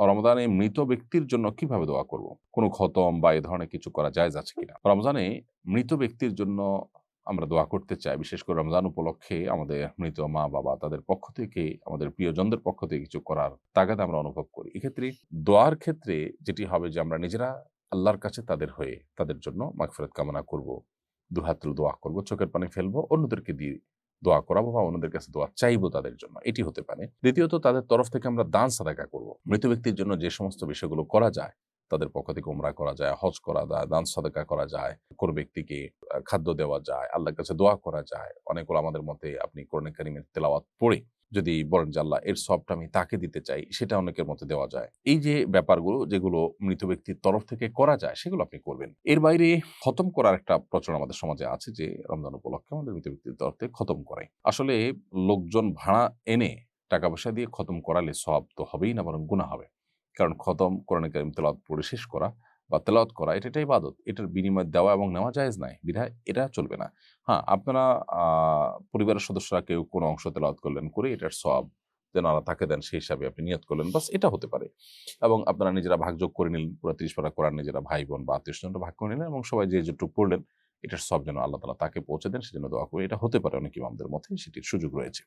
রমজানে মৃত ব্যক্তির জন্য কিভাবে দোয়া করব? কোনো খতম বা এ ধরনের কিছু করা জায়েজ আছে কিনা? রমজানে মৃত ব্যক্তির জন্য আমরা দোয়া করতে চাই। বিশেষ করে রমজান উপলক্ষে আমাদের মৃত মা-বাবা তাদের পক্ষ থেকে, আমাদের প্রিয়জনদের পক্ষ থেকে কিছু করার তাগাদা আমরা অনুভব করি। এক্ষেত্রে দোয়ার ক্ষেত্রে যেটি হবে যে আমরা নিজেরা আল্লাহর কাছে তাদের হয়ে তাদের জন্য মাগফিরাত কামনা করব। দুহাত তুলে দোয়া করব, চোখের পানি ফেলবো, অন্যদেরকে দিয়ে দোয়া করাবো বা অন্যদের কাছে দোয়া চাইবো তাদের জন্য। এটি হতে পারে। দ্বিতীয়ত তাদের তরফ থেকে আমরা দান সাদাকা করব। মৃত ব্যক্তির জন্য যে সমস্ত বিষয়গুলো করা যায়, তাদের পক্ষ থেকে উমরা করা যায়, হজ করা যায়, দান সাদাকা করা যায়, কোন ব্যক্তিকে খাদ্য দেওয়া যায়, আল্লাহর কাছে দোয়া করা যায়। অনেক ওলামাদের মতে আপনি কোরআনে কারিমের তেলাওয়াত পড়ে যদি বলেন যে আল্লাহ এর সবটা আমি তাকে দিতে চাই, সেটা অনেকের মতে দেওয়া যায়। এই যে ব্যাপারগুলো যেগুলো মৃত ব্যক্তির তরফ থেকে করা যায় সেগুলো আপনি করবেন। এর বাইরে খতম করার একটা প্রচলন আমাদের সমাজে আছে যে রমজান উপলক্ষে আমাদের মৃত ব্যক্তির তরফ থেকে খতম করাই। আসলে লোকজন ভাড়া এনে টাকা পয়সা দিয়ে খতম করালে সওয়াব তো হবেই না, বরং গুনাহ হবে। কারণ খতম কোরআনে কারিম তেলাওয়াত পড়ে শেষ করা বা তেলাওয়াত করা এটা একটা ইবাদত। এটার বিনিময় দেওয়া এবং নেওয়া জায়েজ নাই। বিধায় এটা চলবে না। হ্যাঁ, আপনারা আ পরিবারের সদস্যরা কেউ কোনো অংশ তেলাওয়াত করলেন, করে এটার সওয়াব যেন আল্লাহ তাকে দেন সেই হিসাবে আপনি নিয়ত করলেন। বাস এটা হতে পারে। এবং আপনারা নিজেরা ভাগযোগ করে নিলেন। পুরা ৩০ পারা কোরআন নিজেরা ভাই-বোন বা আত্মীয়স্বজনরা ভাগ করে নিলেন এবং সবাই যে যেটুকু পড়লেন এটার সওয়াব যেন আল্লাহ তাআলা তাকে পৌঁছে দেন সেজন্য দোয়া করি। এটা হতে পারে অনেক ইমামদের মতে, সেটির সুযোগ রয়েছে।